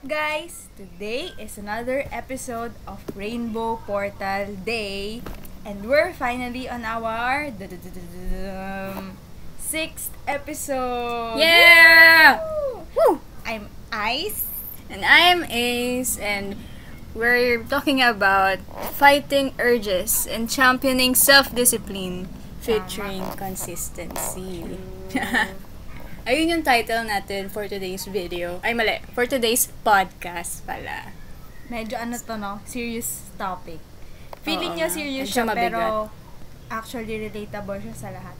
guys? Today is another episode of Rainbow Portal Day and we're finally on our sixth episode. Yeah! Woo! I'm Ice. And I'm Ace, and we're talking about fighting urges and championing self-discipline featuring consistency. Ayun yung title natin for today's video. Ay, mali. For today's podcast pala. Medyo serious topic. Feeling Oo niya nga. serious And siya siya mabigat. pero actually relatable siya sa lahat.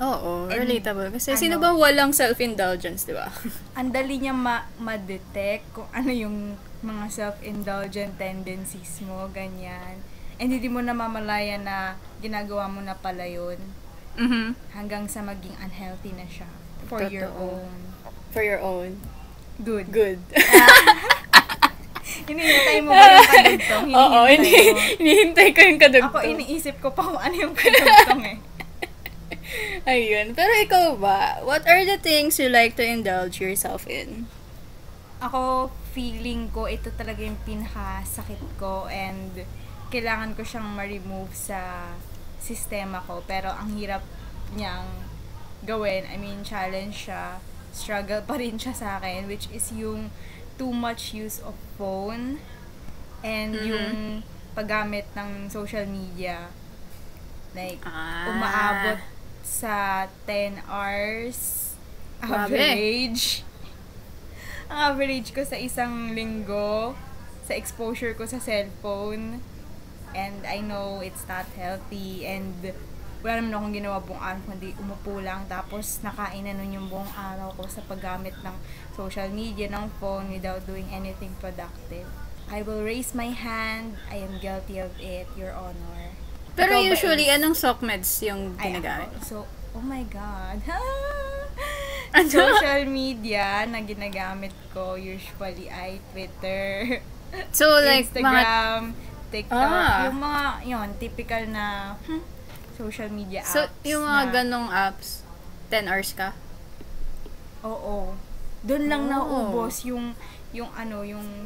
Oo, And, relatable. Kasi sino ba walang self-indulgence, di ba? Ang dali niya ma-detect kung ano yung mga self-indulgent tendencies mo, ganyan. And hindi mo namamalaya na ginagawa mo na pala yun hanggang sa maging unhealthy na siya. For Totoo. your own For your own good. good. Hinihintay mo ba yung kadugtong? Oo, Hinihintay mo. hinihintay ko yung kadugtong. Ako iniisip ko pa kung ano yung kadugtong eh. Ayun. Pero ikaw ba, what are the things you like to indulge yourself in? Ako, feeling ko, ito talaga yung pinakasakit ko and kailangan ko siyang ma-remove sa sistema ko. Pero ang hirap niyang gawin. I mean, challenge siya. Struggle pa rin siya sa akin, which is yung too much use of phone and yung paggamit ng social media. Like, umaabot sa 10 hours average. Ang average ko sa isang linggo sa exposure ko sa cellphone. And I know it's not healthy and wala naman akong ginawa buong araw kundi umupo lang tapos nakain na nun yung buong araw ko sa paggamit ng social media, ng phone without doing anything productive. I will raise my hand. I am guilty of it, Your Honor. Pero Ikaw ba, usually, Ace? anong sockmeds yung Ay, ginagamit? ako. So, oh my God. Ano? Social media na ginagamit ko usually ay Twitter, So, like, Instagram, TikTok, Ah. yung mga, yun, typical na social media apps. So, yung mga na, ganong apps, 10 hours ka? Oo. Doon lang Oh. naubos yung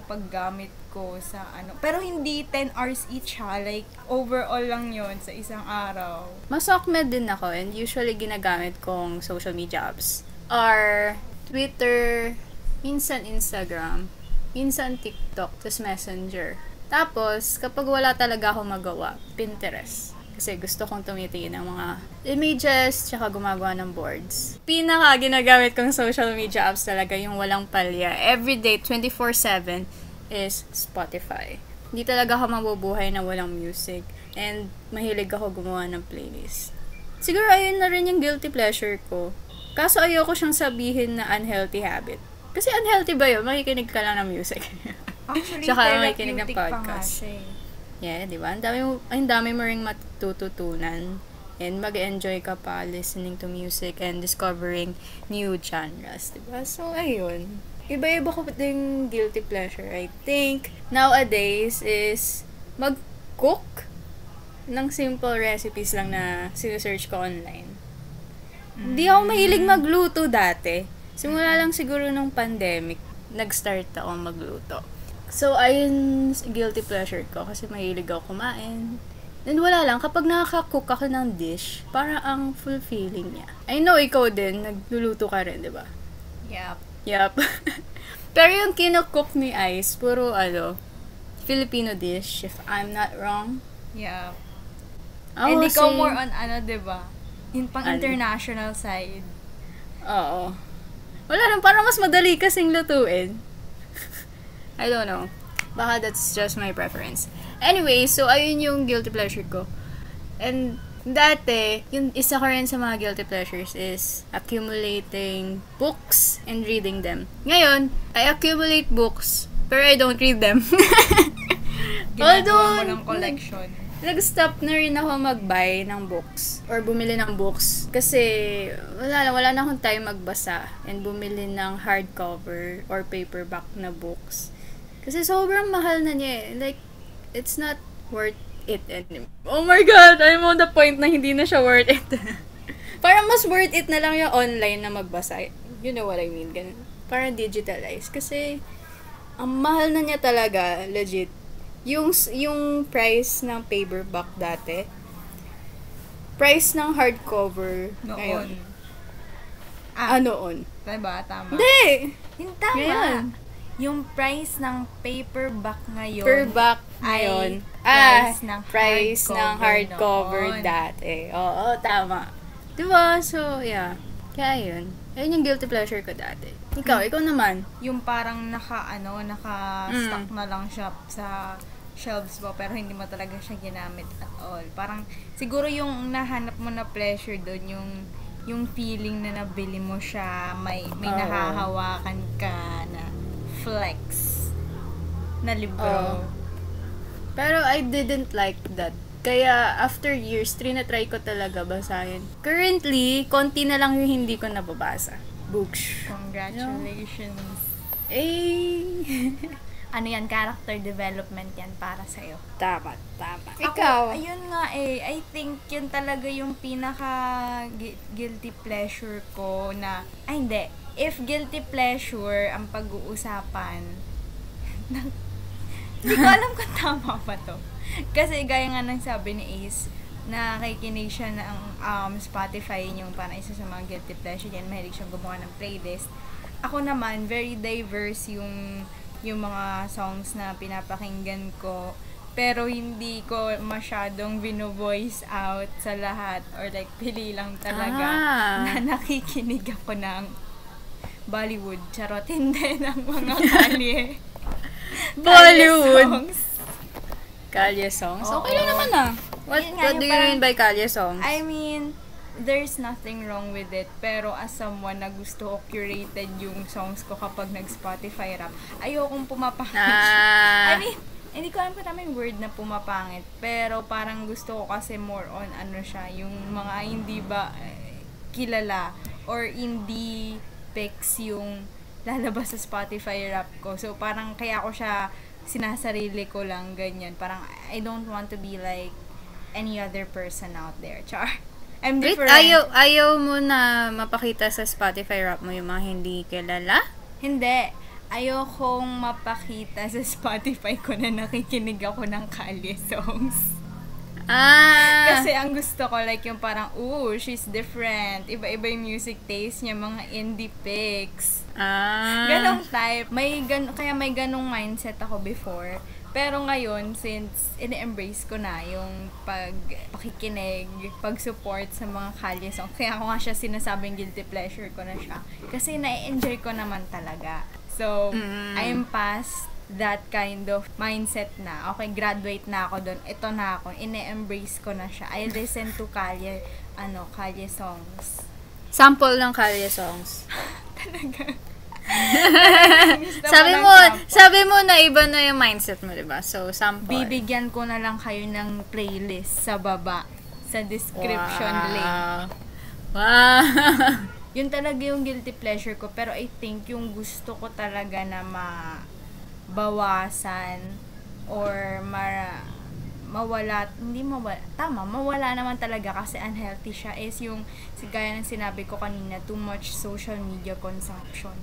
paggamit ko sa Pero hindi 10 hours each ha. Like, overall lang yon sa isang araw. Mas sockmed din ako, and usually ginagamit kong social media apps are Twitter, minsan Instagram, minsan TikTok, tas Messenger. Tapos, kapag wala talaga akong magawa, Pinterest. Kasi gusto kong tumitingin ng mga images, tsaka gumagawa ng boards. Pinaka ginagamit kong social media apps talaga yung walang palya. Everyday, 24/7 is Spotify. Hindi talaga ako mabubuhay na walang music. And mahilig ako gumawa ng playlist. Siguro ayun na rin yung guilty pleasure ko. Kaso ayoko siyang sabihin na unhealthy habit. Kasi unhealthy ba yun? Makikinig ka lang ng music. Actually, Tsaka makikinig ng therapeutic pa nga podcast. siya eh. Yeah, di ba? Ang dami mo ring matututunan. And mag-enjoy ka pa listening to music and discovering new genres, di ba? So, ayun. Iba-iba ko ding guilty pleasure, I think. Nowadays is mag-cook ng simple recipes lang na sinesearch ko online. Hindi ako mahilig magluto dati. Simula lang siguro nung pandemic, nag-start ako magluto. So, ayun, guilty pleasure ko kasi mahilig ako kumain. And wala lang, kapag nakaka-cook ako ng dish, parang ang fulfilling niya. I know ikaw din, nagluluto ka rin, di ba? Yep. Yup. Pero yung kinocook ni Ice, puro Filipino dish, if I'm not wrong. Yep. Ako And ikaw kasi- more on diba? Yung pang Ano? international side. Oo. Wala lang, parang mas madali kasing lutuin. I don't know. Baka that's just my preference. Anyway, so ayun yung guilty pleasure ko. And dati, yung isa ko rin sa mga guilty pleasures is accumulating books and reading them. Ngayon, I accumulate books, pero I don't read them. Ginagawa mo ng collection. Nag-stop na rin ako mag-buy ng books or bumili ng books kasi wala na akong time magbasa and bumili ng hardcover or paperback na books. Kasi sobrang mahal na niya eh. Like, it's not worth it anymore. Oh my God! I'm on the point na hindi na siya worth it. Parang mas worth it na lang yung online na magbasa. You know what I mean? Ganun. Parang digitalize. Kasi, Ang mahal na niya talaga, legit. Yung price ng paperback dati, price ng hardcover ngayon. Noon. Noon. Diba? Tama. Hindi! Yung tama. Ngayon. Yung price ng paperback ngayon. Per back ngayon. price ng hardcover noon. dati. Oo, tama. Diba? So, yeah. Kaya yun. Ayun yung guilty pleasure ko dati. Ikaw naman. Yung parang naka-stock na lang siya sa shelves mo pero hindi mo talaga siya ginamit at all. Parang siguro yung nahanap mo na pleasure doon yung feeling na nabili mo siya, may nahahawakan ka na flex na libro. Pero I didn't like that. Kaya after years, trinatry ko talaga basahin. Currently, konti na lang yung hindi ko nababasa. Books. Congratulations. Ano yan, character development yan para sa'yo. Tama. Ikaw? Ayun nga I think yun talaga yung pinaka guilty pleasure ko na, hindi. If guilty pleasure ang pag-uusapan, hindi ko alam kung tama pa to. Kasi gaya nga ng sabi ni Ace, nakikinig siya ng Spotify, yung parang isa sa mga guilty pleasure yan, mahilig siyang gumawa ng playlist. Ako naman, very diverse yung mga songs na pinapakinggan ko, pero hindi ko masyadong vino-voice out sa lahat or like pili lang talaga na nakikinig ako ng Bollywood. Charot, hindi ng mga kalye. Bollywood? Songs. Kalye songs? Oo. Okay lang naman What do you mean by kalye songs? I mean, there's nothing wrong with it. Pero as someone na gusto ko curated yung songs ko kapag nag-Spotify rap, ayokong pumapangit. I mean, hindi ko alam kung tama yung word na pumapangit. Pero parang gusto ko kasi more on siya, yung mga hindi ba kilala or indie picks yung lalabas sa Spotify rap ko. So parang kaya ko siya sinasarili ko lang ganyan. Parang I don't want to be like any other person out there. Char. I'm different. Wait, ayaw mo na mapakita sa Spotify rap mo yung mga hindi kilala? Hindi. Ayokong mapakita sa Spotify ko na nakikinig ako ng kalye songs. Kasi ang gusto ko, like yung parang, she's different. Iba-iba yung music taste niya, mga indie picks. Ganong type. Kaya may ganong mindset ako before. Pero ngayon, since ini-embrace ko na yung pakikinig, pag-support sa mga kalye song, kaya ako nga siya sinasabing guilty pleasure ko na siya. Kasi na-enjoy ko naman talaga. So, I'm past that kind of mindset na. Okay, graduate na ako doon. Ito na ako. Ine-embrace ko na siya. I listen to kalye songs. Sample ng kalye songs. Talaga. sabi mo na iba na yung mindset mo, diba? So, sample. Bibigyan ko na lang kayo ng playlist sa baba, sa description link. Wow! Yun talaga yung guilty pleasure ko. Pero I think yung gusto ko talaga na bawasan or mawala naman talaga kasi unhealthy siya is yung gaya ng sinabi ko kanina, too much social media consumption.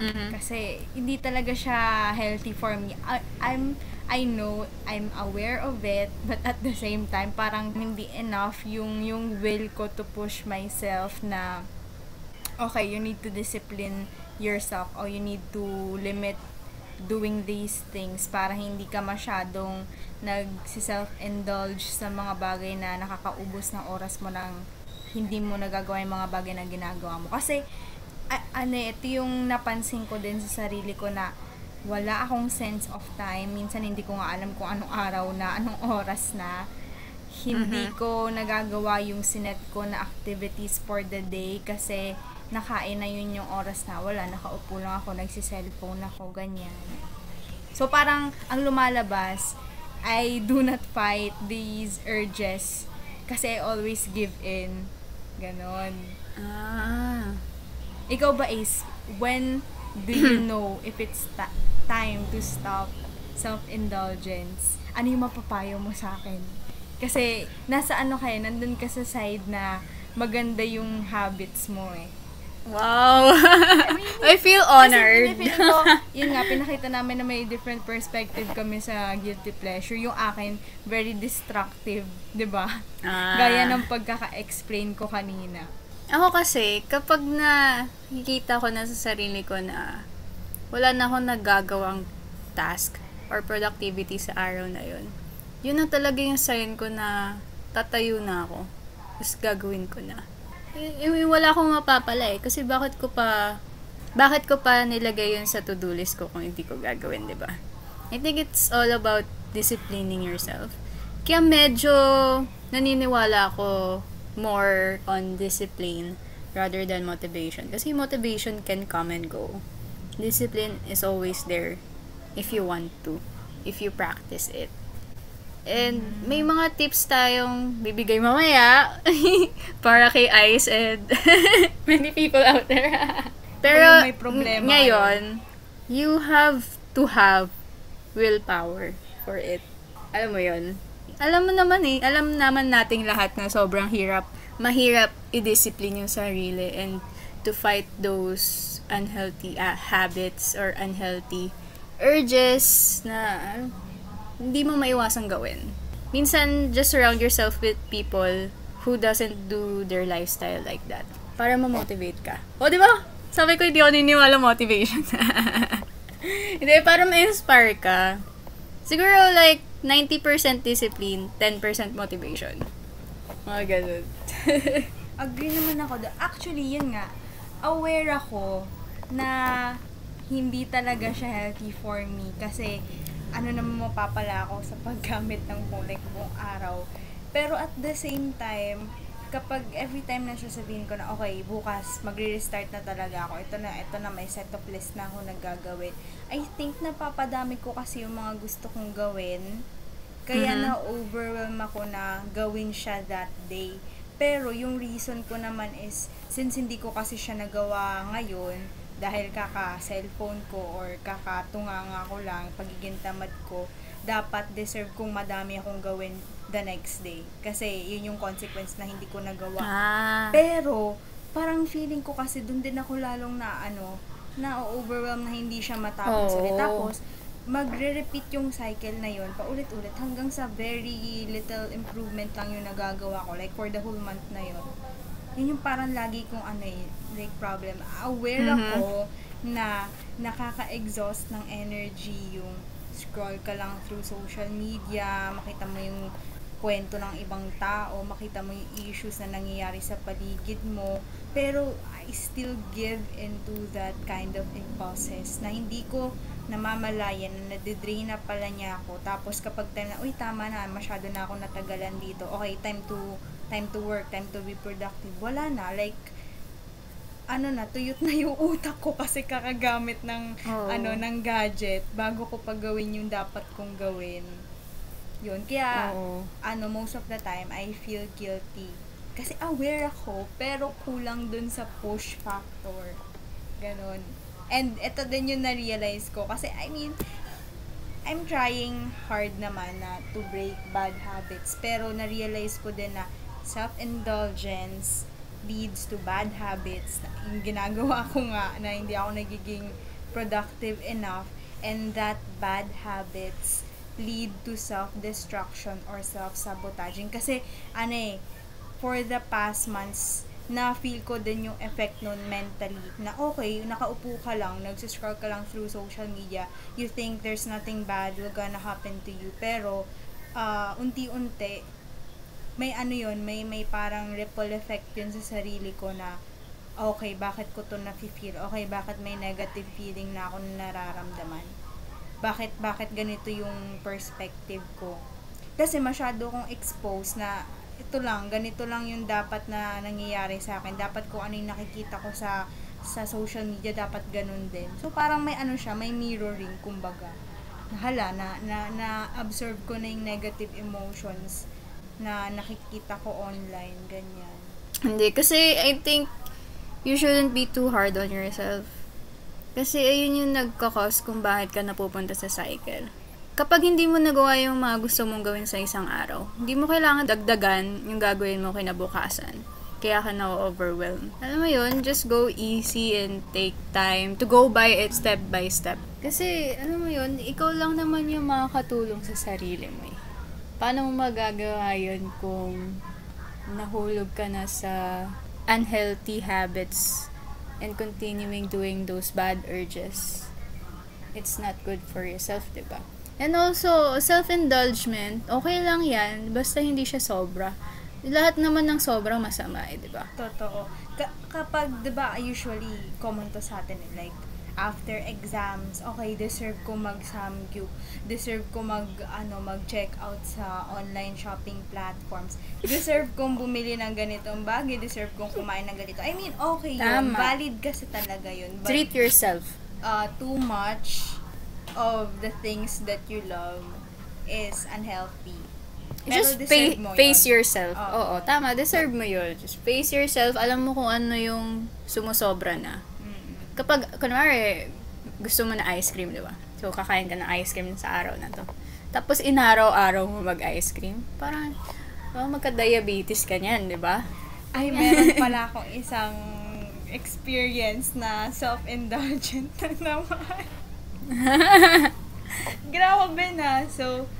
Kasi hindi talaga siya healthy for me. I know, I'm aware of it, but at the same time parang hindi enough yung will ko to push myself na okay, you need to discipline yourself or you need to limit doing these things para hindi ka masyadong nag-self-indulge sa mga bagay na nakakaubos ng oras mo nang hindi mo nagagawa yung mga bagay na ginagawa mo. Kasi, ito yung napansin ko din sa sarili ko na wala akong sense of time. Minsan hindi ko nga alam kung anong araw na, anong oras na. Hindi ko nagagawa yung sinet ko na activities for the day kasi nakain na yun yung oras na wala, nakaupo lang ako, nagsi-cellphone ako, ganyan. So, parang, ang lumalabas, I do not fight these urges kasi I always give in. Ganon. Ikaw ba, Ace, when do you know if it's time to stop self-indulgence? Ano yung mapapayo mo sa akin? Kasi, nasa nandun ka sa side na maganda yung habits mo eh. Wow! I feel honored. Kasi feeling ko, yun nga, pinakita namin na may different perspective kami sa guilty pleasure. Yung akin, very destructive, di ba? Gaya ng pagkaka-explain ko kanina. Ako kasi, kapag nakikita ko na sa sarili ko na wala na akong nagagawang task or productivity sa araw na yun, yun na talaga yung sign ko na tatayo na ako. Tapos gagawin ko na. Wala akong mapapala eh. Kasi bakit ko pa nilagay yun sa to-do list ko kung hindi ko gagawin, di ba? I think it's all about disciplining yourself. Kaya medyo naniniwala ako more on discipline rather than motivation. Kasi motivation can come and go. Discipline is always there if you want to, if you practice it. And may mga tips tayong bibigay mamaya para kay Ice and many people out there. Pero may problema ngayon, you have to have willpower for it. Alam mo yun? Alam naman nating lahat na sobrang mahirap i-discipline yung sarili and to fight those unhealthy habits or unhealthy urges na hindi mo maiwasang gawin. Minsan, just surround yourself with people who doesn't do their lifestyle like that. Para ma-motivate ka. O, di ba? Sabi ko, hindi ako niniwala motivation. Hindi, para ma-inspire ka. Siguro, like, 90% discipline, 10% motivation. Mga ganun. Agree naman ako doon. Actually, yun nga, aware ako na hindi talaga siya healthy for me. Kasi, ano naman mapapala ako sa paggamit ng phone like buong araw. Pero at the same time, kapag every time na sasabihin ko na, okay, bukas, magre-restart na talaga ako. Ito na, may set of list na ako nagagawin. I think napapadami ko kasi yung mga gusto kong gawin. Kaya na-overwhelm ako na gawin siya that day. Pero yung reason ko naman is, since hindi ko kasi siya nagawa ngayon, dahil kaka-cellphone ko or kakatunganga ko lang, pagiging tamad ko, dapat deserve kong madami akong gawin the next day. Kasi yun yung consequence na hindi ko nagawa. Pero, parang feeling ko kasi dun din ako lalong na-overwhelm na hindi siya matapos ulit. Tapos, magre-repeat yung cycle na yun paulit-ulit hanggang sa very little improvement lang yung nagagawa ko. Like, for the whole month na yun. Yun yung parang lagi kong like problem. Aware ako na nakaka-exhaust ng energy yung scroll ka lang through social media, makita mo yung kwento ng ibang tao, makita mo yung issues na nangyayari sa paligid mo, pero I still give into that kind of impulses na hindi ko namamalayan na nadidrain na pala niya ako. Tapos kapag time na, uy, tama na, masyado na ako natagalan dito. Okay, time to work, time to be productive. Wala na, like, tuyot na yung utak ko kasi kakagamit ng, ng gadget bago ko pagawin yung dapat kong gawin. Yun, kaya, most of the time, I feel guilty. Kasi aware ako, pero kulang dun sa push factor. Ganon. And ito din yung na-realize ko. Kasi, I'm trying hard naman na to break bad habits. Pero na-realize ko din na self-indulgence leads to bad habits. Yung ginagawa ko nga na hindi ako nagiging productive enough. And that bad habits lead to self-destruction or self-sabotaging. Kasi, for the past months, na-feel ko din yung effect nun mentally. Na okay, nakaupo ka lang, nagsiscroll ka lang through social media, you think there's nothing bad will gonna happen to you. Pero, unti-unti, may may parang ripple effect yun sa sarili ko na, okay, bakit ko to nafe-feel? Okay, bakit may negative feeling na ako nararamdaman? Bakit ganito yung perspective ko? Kasi masyado kong exposed na ganito lang yung dapat na nangyayari sa akin. Dapat ko ano yung nakikita ko sa social media, dapat ganun din. So parang may may mirroring, kumbaga. Na-absorb ko na yung negative emotions na nakikita ko online, ganyan. Hindi, kasi I think you shouldn't be too hard on yourself. Kasi ayun yung nagkakos kung bakit ka napupunta sa cycle. Kapag hindi mo nagawa yung mga gusto mong gawin sa isang araw, hindi mo kailangan dagdagan yung gagawin mo kinabukasan. kaya ka na-overwhelm. Alam mo yun, just go easy and take time to go by it step by step. Kasi, alam mo yun, ikaw lang naman yung makakatulong sa sarili mo eh. Paano mo magagawa yun kung nahulog ka na sa unhealthy habits and continuing doing those bad urges? It's not good for yourself, diba? And also, self-indulgement, okay lang yan, basta hindi siya sobra. Lahat naman ng sobrang masama eh, diba? Totoo. Kapag, diba, usually, common to sa atin, like, after exams, okay, deserve ko mag-samgyup, deserve ko mag-check out sa online shopping platforms, deserve kong bumili ng ganitong bagay, deserve kong kumain ng ganito. I mean, okay yun. Tama. Valid kasi talaga yun. But, Treat yourself. too much of the things that you love is unhealthy. Pero Just deserve mo face yun. yourself. Oo. Oo, tama. Deserve mo yun. Just face yourself. Alam mo kung ano yung sumusobra na. Kapag, kunwari, gusto mo na ice cream, di ba? So, kakain ka ng ice cream sa araw na to. Tapos, inaraw-araw mo mag-ice cream. Parang, magka-diabetes ka niyan, di ba? Ay, meron pala akong isang experience na self-indulgent na naman. Grabe na. So,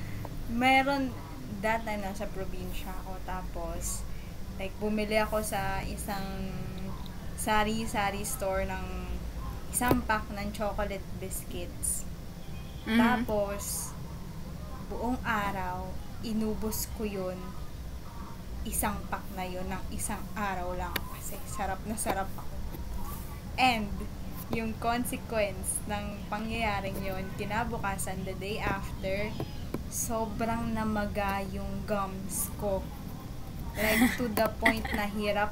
meron, that time nasa probinsya ako. Tapos, like, bumili ako sa isang sari-sari store ng isang pack ng chocolate biscuits. Mhm. Tapos, buong araw, inubos ko yun. Isang pack na yun ng isang araw lang kasi sarap na sarap ako. And, yung consequence ng pangyayaring yun, kinabukasan, the day after, sobrang namaga yung gums ko. Like, to the point na hirap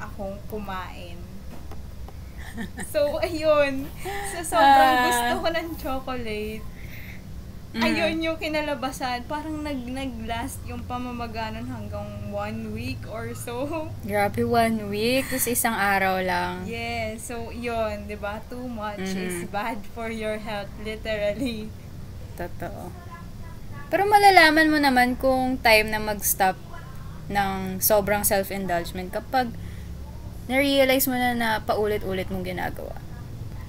akong kumain. So, ayun. So, sobrang gusto ko ng chocolate. Ayun yung kinalabasan. Parang nag-last yung pamamaganon hanggang 1 week or so. Grabe, 1 week. Tapos isang araw lang. Yes. So, yun. Diba? Too much is bad for your health. Literally. Totoo. Pero malalaman mo naman kung time na mag-stop ng sobrang self-indulgement kapag na-realize mo na paulit-ulit mong ginagawa.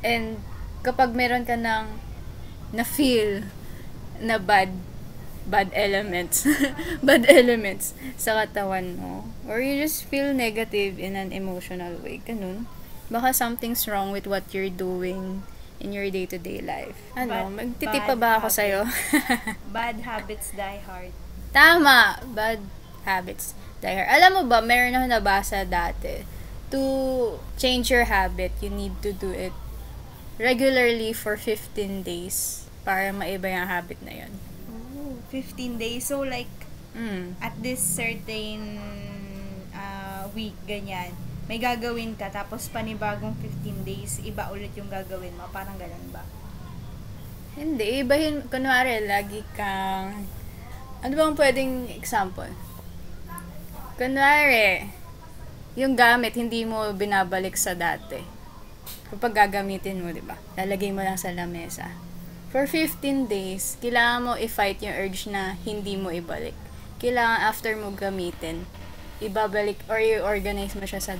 And kapag meron ka ng na-feel na bad elements bad elements sa katawan mo, or you just feel negative in an emotional way, ganun, baka something's wrong with what you're doing in your day-to-day life. Magtitip pa ba ako sa'yo? Bad habits die hard. Tama! Bad habits die hard. Alam mo ba, meron ako nabasa dati, to change your habit, you need to do it regularly for 15 days para maiba yung habit na yun. Oh, 15 days. So, like, at this certain week, ganyan, may gagawin ka, tapos panibagong 15 days, iba ulit yung gagawin mo. Parang ganun ba? Hindi. Ibahin, kunwari, lagi kang, ano bang pwedeng example? Kunwari, yung gamit, hindi mo binabalik sa dati. Kapag gagamitin mo, di ba? Lalagay mo lang sa lamesa. For 15 days, kailangan mo i-fight yung urge na hindi mo ibalik. Kailangan after mo gamitin, ibabalik or i-organize mo siya sa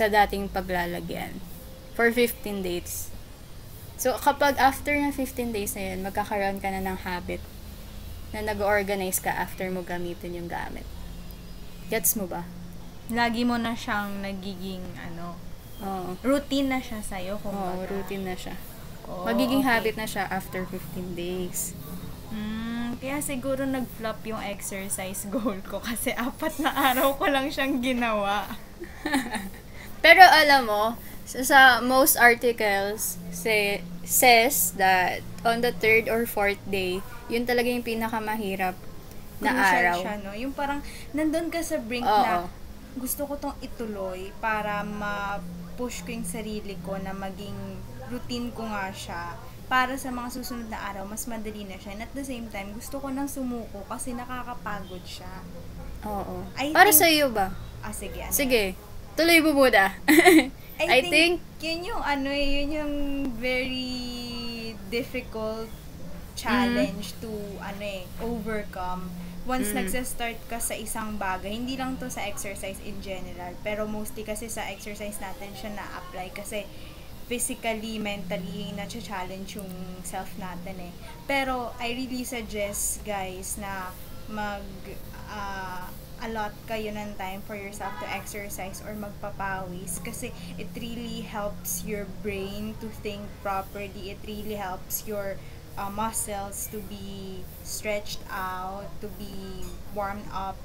dating paglalagyan. For 15 days. So, kapag after ng 15 days na yun, magkakaroon ka na ng habit na nag-organize ka after mo gamitin yung gamit. Gets mo ba? Lagi mo na siyang nagiging, routine na siya sa'yo. Oo, routine na siya. Oh, Magiging okay. habit na siya after 15 days. Kaya siguro nag-flop yung exercise goal ko kasi 4 na araw ko lang siyang ginawa. Pero alam mo, sa most articles, says that on the 3rd or 4th day, yun talaga yung pinakamahirap na Crucial araw. siya, no? Yung parang nandun ka sa brink Oo. na gusto ko tong ituloy para ma-push ko yung sarili ko na maging routine ko nga siya para sa mga susunod na araw, mas madali na siya. And at the same time, gusto ko nang sumuko kasi nakakapagod siya. Oo. I Para think- sa iyo ba? Sige, Sige. Tuloy mo muna. I think yun yung yun yung very difficult challenge to overcome. Once nagsa-start ka sa isang bagay, hindi lang to sa exercise in general, pero mostly kasi sa exercise natin siya na-apply kasi physically, mentally, na-challenge yung self natin eh. Pero I really suggest guys na allot kayo ng time for yourself to exercise or magpapawis kasi it really helps your brain to think properly. It really helps your muscles to be stretched out, to be warmed up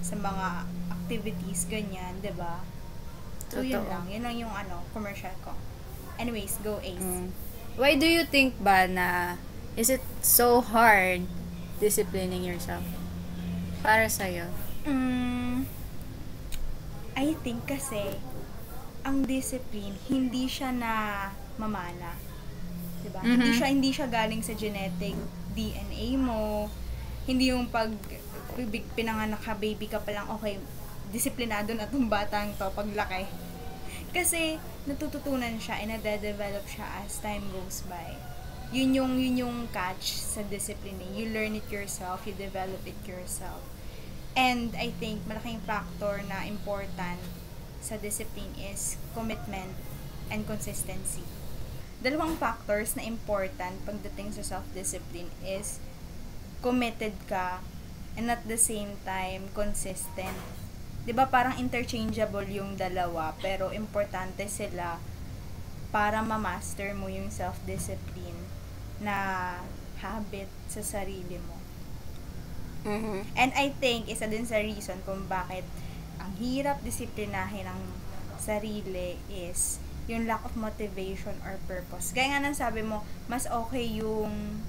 sa mga activities, ganyan, 'di ba? So, yun lang yung commercial ko. Anyways, go Ace. Why do you think ba na is it so hard disciplining yourself? Para sa'yo? I think kasi ang discipline hindi siya na mamana. 'Di ba? Hindi siya galing sa genetic DNA mo. Hindi yung pag pinanganak ka, baby ka pa lang, okay, disiplinado na tong batang to paglaki. Kasi natututunan siya and nade-develop siya as time goes by. Yun yung catch sa discipline. You learn it yourself, you develop it yourself. And I think malaking factor na important sa discipline is commitment and consistency. Dalawang factors na important pagdating sa self-discipline is committed ka and at the same time consistent. 'Di ba parang interchangeable yung dalawa pero importante sila para ma-master mo yung self-discipline na habit sa sarili mo. And I think isa din sa reason kung bakit ang hirap disiplinahin ang sarili is yung lack of motivation or purpose. Gaya nga nang sabi mo, mas okay yung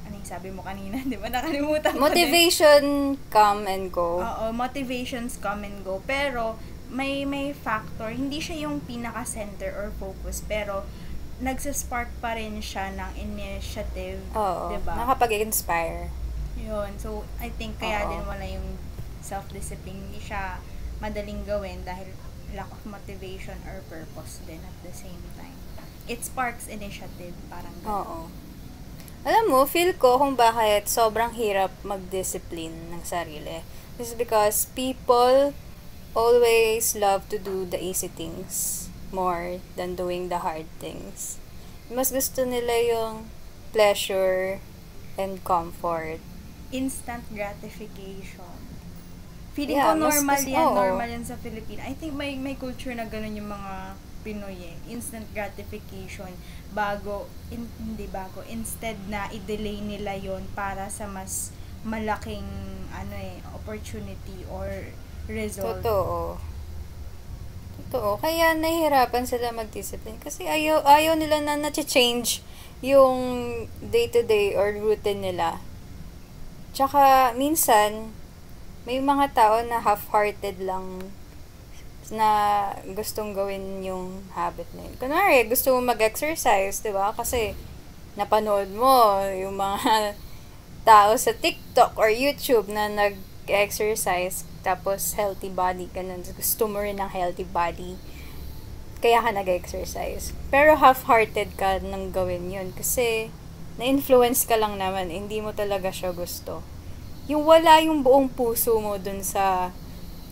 ano yung sabi mo kanina, di ba? Nakalimutan ko motivation come and go. Oo, motivations come and go. Pero may factor, hindi siya yung pinaka-center or focus, pero nagsaspark pa rin siya ng initiative, Oo, diba? nakapag-inspire. Yun. So, I think kaya din wala yung self-discipline. Hindi siya madaling gawin dahil lack of motivation or purpose din at the same time. It sparks initiative, parang gano'n. Oo. Alam mo, feel ko kung bakit sobrang hirap mag-discipline ng sarili. This is because people always love to do the easy things more than doing the hard things. Mas gusto nila yung pleasure and comfort. Instant gratification. Feeling Yeah, ko normal mas- yan. oo. Normal yan sa Philippines. I think may culture na gano'n yung mga Pinoy eh. Instant gratification. Instead na i-delay nila yon para sa mas malaking opportunity or result. Totoo. Kaya nahihirapan sila mag-discipline. Kasi ayaw nila na na-change yung day-to-day or routine nila. Tsaka, minsan, may mga tao na half-hearted lang na gustong gawin yung habit na yun. Kunwari, gusto mo mag-exercise, di ba? Kasi, napanood mo yung mga tao sa TikTok or YouTube na nag-exercise, tapos healthy body ka na, gusto mo rin ng healthy body, kaya ka nag-exercise. Pero half-hearted ka nang gawin yun kasi na-influence ka lang naman, hindi mo talaga siya gusto. Yung wala yung buong puso mo dun sa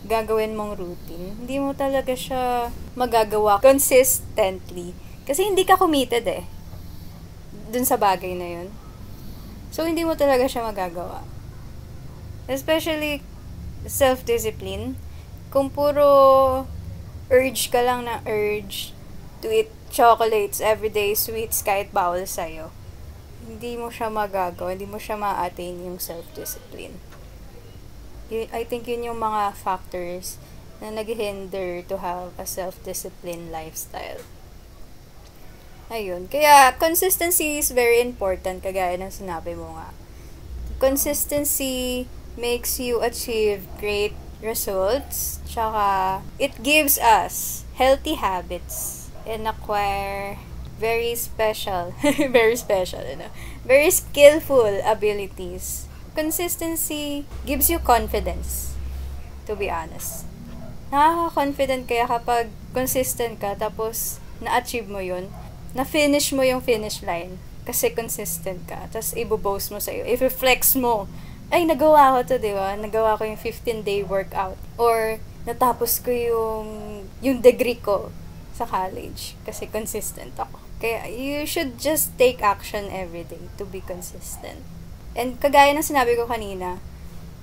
gagawin mong routine, hindi mo talaga siya magagawa consistently. Kasi hindi ka committed dun sa bagay na yun. So, hindi mo talaga siya magagawa. Especially, self-discipline. Kung puro urge ka lang na urge to eat chocolates everyday, sweets, kahit bawal sa'yo, hindi mo siya magagawa, hindi mo siya ma-attain yung self-discipline. I think yun yung mga factors na nag-hinder to have a self-discipline lifestyle. Ayun. Kaya, consistency is very important, kagaya ng sinabi mo nga. Consistency makes you achieve great results, tsaka it gives us healthy habits and acquire very special, very skillful abilities. Consistency gives you confidence, to be honest. Nakaka-confident kaya kapag consistent ka, tapos na-achieve mo yun, na-finish mo yung finish line. Kasi consistent ka. Tapos, iboboast mo sa'yo. I-flex mo. Ay, nagawa ko to, di ba? Nagawa ko yung 15-day workout. Or, natapos ko yung degree ko sa college. Kasi consistent ako. Kaya, you should just take action every day to be consistent. And, kagaya ng sinabi ko kanina,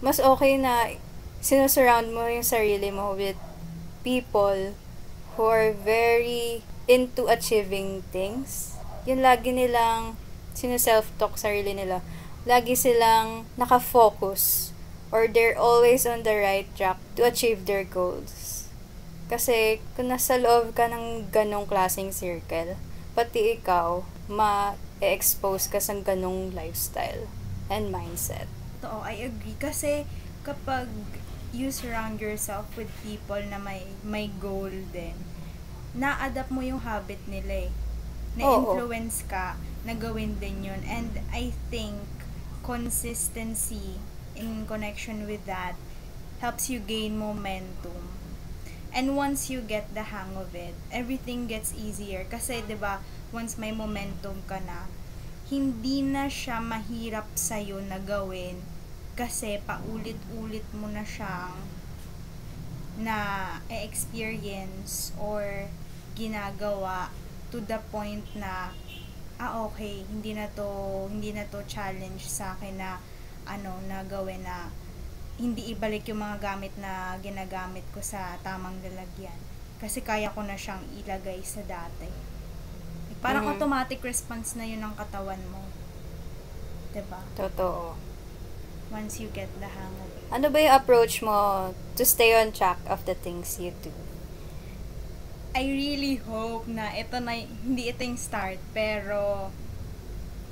mas okay na sinusurround mo yung sarili mo with people who are very into achieving things. Yung lagi nilang sinu-self-talk sarili nila. Lagi silang nakafocus or they're always on the right track to achieve their goals. Kasi kung nasa loob ka ng ganong klaseng circle, pati ikaw, ma-expose ka sa ganong lifestyle and mindset. Oo, I agree. Kasi kapag you surround yourself with people na may goal din, na-adapt mo yung habit nila eh. Na-influence ka na gawin din yun. And I think consistency in connection with that helps you gain momentum. And once you get the hang of it, everything gets easier. Kasi 'di ba, once may momentum ka na, hindi na siya mahirap sa'yo na gawin kasi paulit-ulit mo na siyang na-experience or ginagawa to the point na okay, hindi na to challenge sa akin na na gawin na hindi ibalik yung mga gamit na ginagamit ko sa tamang lalagyan kasi kaya ko na siyang ilagay sa dati. Parang automatic response na yun ng katawan mo. 'Di ba? Totoo. Once you get the hang of it. Ano ba yung approach mo to stay on track of the things you do? I really hope na hindi ito yung start, pero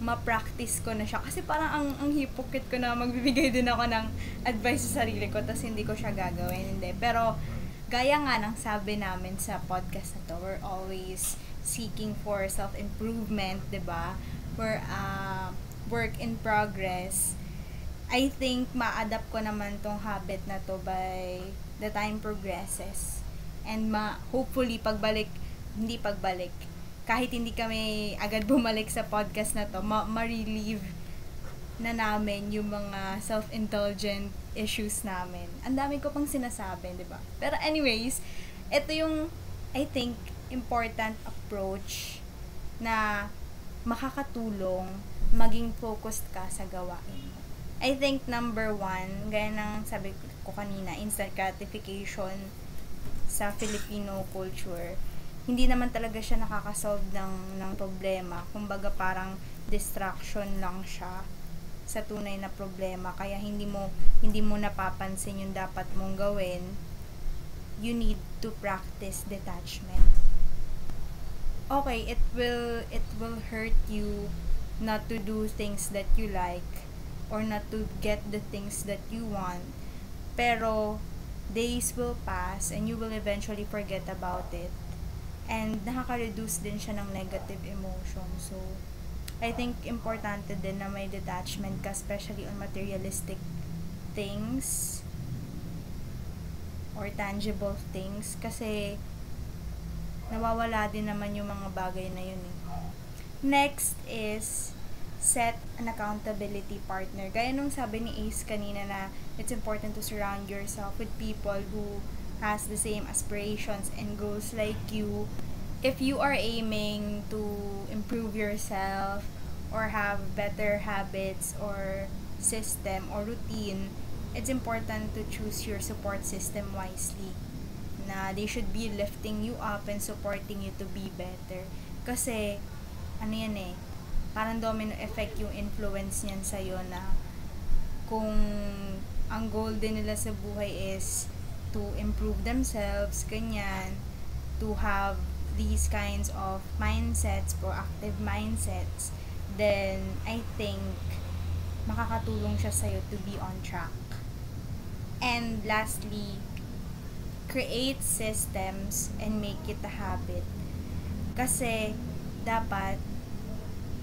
ma-practice ko na siya. Kasi parang ang hypocrite ko na magbibigay din ako ng advice sa sarili ko, tapos hindi ko siya gagawin. Hindi. Pero, gaya nga ng sabi namin sa podcast na to, we're always seeking for self-improvement, 'di ba? We're work in progress. I think ma-adapt ko naman tong habit na to by the time progresses. And hopefully kahit hindi kami agad bumalik sa podcast na to, ma-relieve na namin yung mga self-indulgent issues namin. Ang dami ko pang sinasabi, di ba? Pero anyways, ito yung, I think, important approach na makakatulong maging focused ka sa gawain mo. I think number 1, gaya ng sabi ko kanina, instant gratification sa Filipino culture, hindi naman talaga siya nakakasolve ng problema. Kumbaga parang distraction lang siya sa tunay na problema. Kaya hindi mo napapansin yung dapat mong gawin. You need to practice detachment. Okay, it will hurt you not to do things that you like or not to get the things that you want. Pero days will pass and you will eventually forget about it. And nakaka-reduce din siya ng negative emotion. So, I think importante din na may detachment ka, especially on materialistic things or tangible things. Kasi, nawawala din naman yung mga bagay na yun eh. Next is set an accountability partner. Gaya nung sabi ni Ace kanina na it's important to surround yourself with people who has the same aspirations and goals like you. If you are aiming to improve yourself or have better habits or system or routine, it's important to choose your support system wisely. Na they should be lifting you up and supporting you to be better. Kasi, parang domino effect yung influence niyan sa'yo na kung ang goal din nila sa buhay is to improve themselves, ganyan, to have these kinds of mindsets, proactive mindsets, then I think makakatulong siya sa'yo to be on track. And lastly, create systems and make it a habit. Kasi dapat,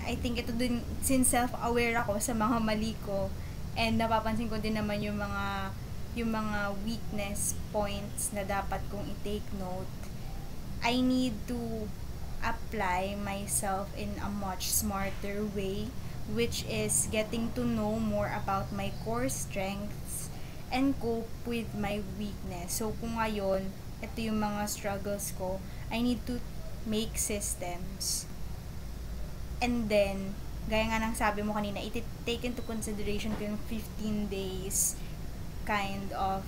I think ito din, since self-aware ako sa mga mali ko, and napapansin ko din naman yung mga weakness points na dapat kong i-take note, I need to apply myself in a much smarter way, which is getting to know more about my core strengths and cope with my weakness. So, kung ngayon, ito yung mga struggles ko, I need to make systems. And then, gaya nga ng sabi mo kanina, take into consideration ko yung 15 days kind of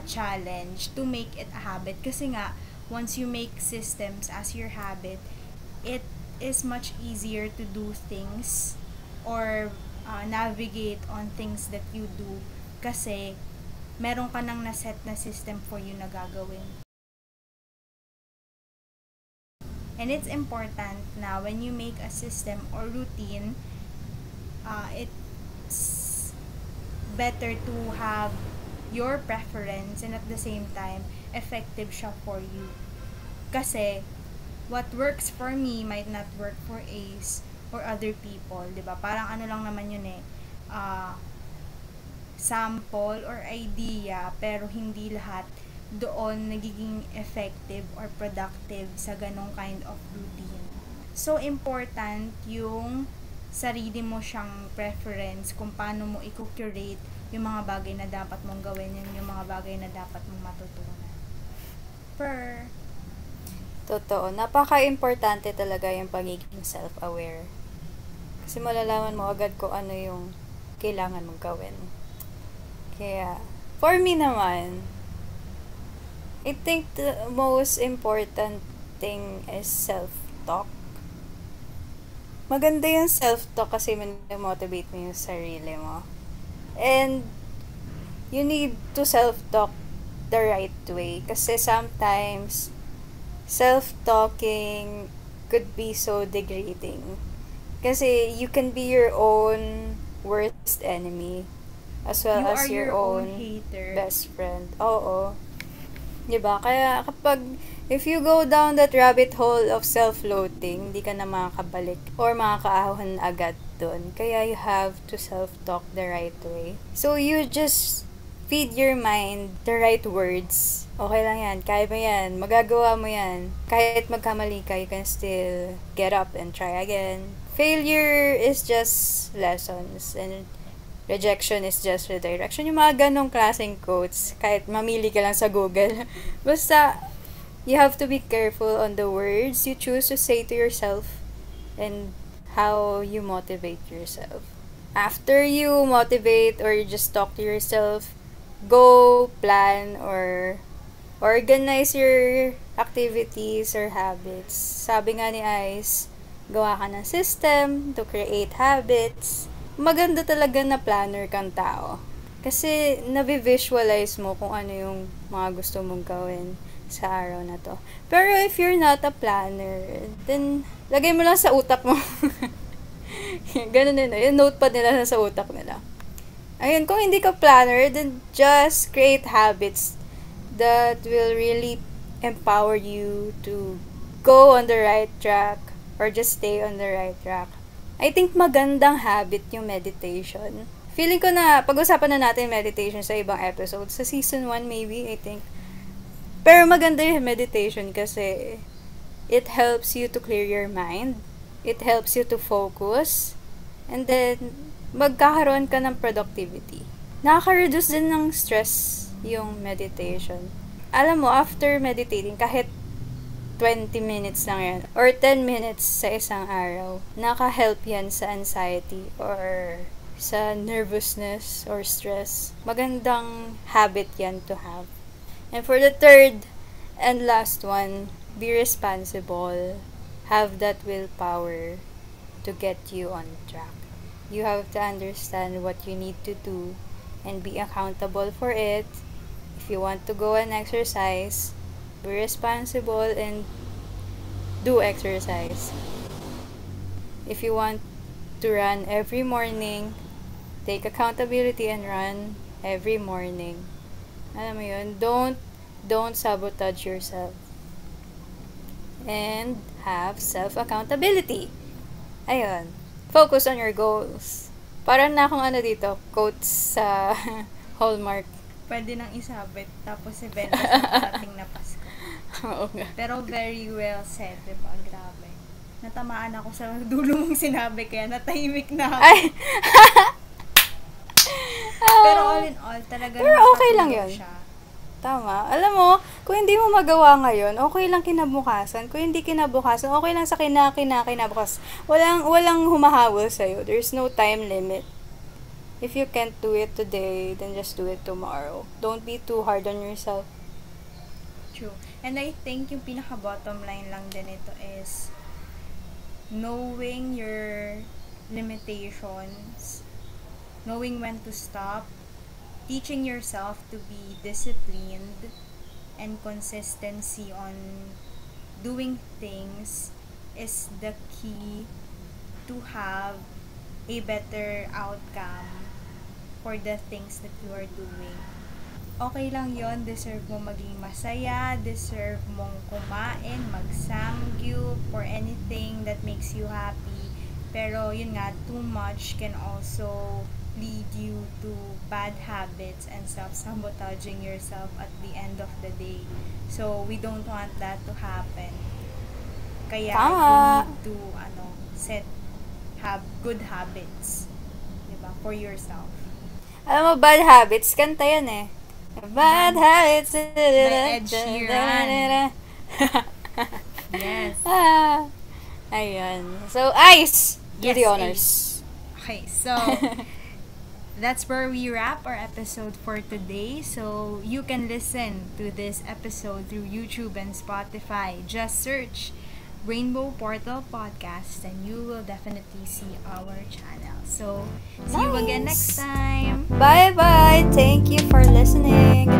challenge to make it a habit. Kasi nga, once you make systems as your habit, it is much easier to do things or navigate on things that you do kasi meron ka nang na-set na system for you na gagawin. And it's important na when you make a system or routine, it's better to have your preference and at the same time, effective siya for you. Kasi, what works for me might not work for Ace or other people, 'di ba? Parang ano lang naman yun sample or idea, pero hindi lahat doon nagiging effective or productive sa ganong kind of routine. So, important yung sarili mo siyang preference kung paano mo i-curate yung mga bagay na dapat mong gawin, yung mga bagay na dapat mong matutunan. Totoo. Napaka-importante talaga yung pagiging self-aware. Kasi malalaman mo agad kung ano yung kailangan mong gawin. Kaya, for me naman, I think the most important thing is self-talk. Maganda yung self-talk kasi motivate mo yung sarili mo. And, you need to self-talk the right way. Kasi sometimes, self-talking could be so degrading. Kasi you can be your own worst enemy. As well as your own hater. Best friend. Oo. Diba? Kaya if you go down that rabbit hole of self-loathing, hindi ka na makakabalik or makakaahon agad dun. Kaya you have to self-talk the right way. So you just feed your mind the right words. Okay lang yan. Kaya mo yan. Magagawa mo yan. Kahit magkamali ka, you can still get up and try again. Failure is just lessons and rejection is just redirection. Yung mga ganong klaseng quotes, kahit mamili ka lang sa Google. Basta, you have to be careful on the words you choose to say to yourself and how you motivate yourself. After you motivate or you just talk to yourself, go plan or organize your activities or habits. Sabi nga ni Ice, gawa ka ng system to create habits. Maganda talaga na planner kang tao. Kasi navi-visualize mo kung ano yung mga gusto mong gawin sa araw na to. Pero if you're not a planner, then lagay mo lang sa utak mo. Ganun din. Yung notepad nila sa utak nila. Ayun, kung hindi ka planner, then just create habits that will really empower you to go on the right track or just stay on the right track. I think magandang habit yung meditation. Feeling ko na pag-usapan na natin meditation sa ibang episodes. Sa season 1 maybe, I think. Pero maganda yung meditation kasi it helps you to clear your mind. It helps you to focus. And then, magkakaroon ka ng productivity. Nakaka-reduce din ng stress yung meditation. Alam mo, after meditating, kahit 20 minutes lang yan, or 10 minutes sa isang araw, naka-help yan sa anxiety or sa nervousness or stress. Magandang habit yan to have. And for the third and last one, be responsible. Have that willpower to get you on track. You have to understand what you need to do and be accountable for it. If you want to go and exercise, be responsible and do exercise. If you want to run every morning, take accountability and run every morning. Alam mo yun, don't sabotage yourself. And have self-accountability. Ayun. Focus on your goals. Parang na akong dito, quotes sa Hallmark. Pwede nang isabit, tapos ibenta sa parating na Pasko. Oo nga. Pero very well said, diba? Grabe. Natamaan ako sa dulo mong sinabi, kaya natahimik na ako. Ay! Pero all in all, talaga Pero okay lang nakakatulong yun. siya. Tama. Alam mo, kung hindi mo magawa ngayon, okay lang kinabukasan. Kung hindi kinabukasan, okay lang sa kinabukas. Walang humahabol sa'yo. There's no time limit. If you can't do it today, then just do it tomorrow. Don't be too hard on yourself. True. And I think yung pinaka-bottom line lang din ito is knowing your limitations, knowing when to stop, teaching yourself to be disciplined, and consistency on doing things is the key to have a better outcome for the things that you are doing. Okay lang yon, deserve mo maging masaya, deserve mong kumain, mag-samgyup, or anything that makes you happy. Pero yun nga, too much can also lead you to bad habits and self-sabotaging yourself at the end of the day. So, we don't want that to happen. Kaya, Tama. you need to, have good habits. Diba? For yourself. Alam mo, bad habits, kanta yan eh. Bad habits. By Ed Sheeran. Yes. Ayun. So, Ice! Do Yes, the honors. Okay, so that's where we wrap our episode for today. So you can listen to this episode through YouTube and Spotify. Just search Rainbow Portal Podcast and you will definitely see our channel. So see you again next Nice. time. Bye-bye. Thank you for listening.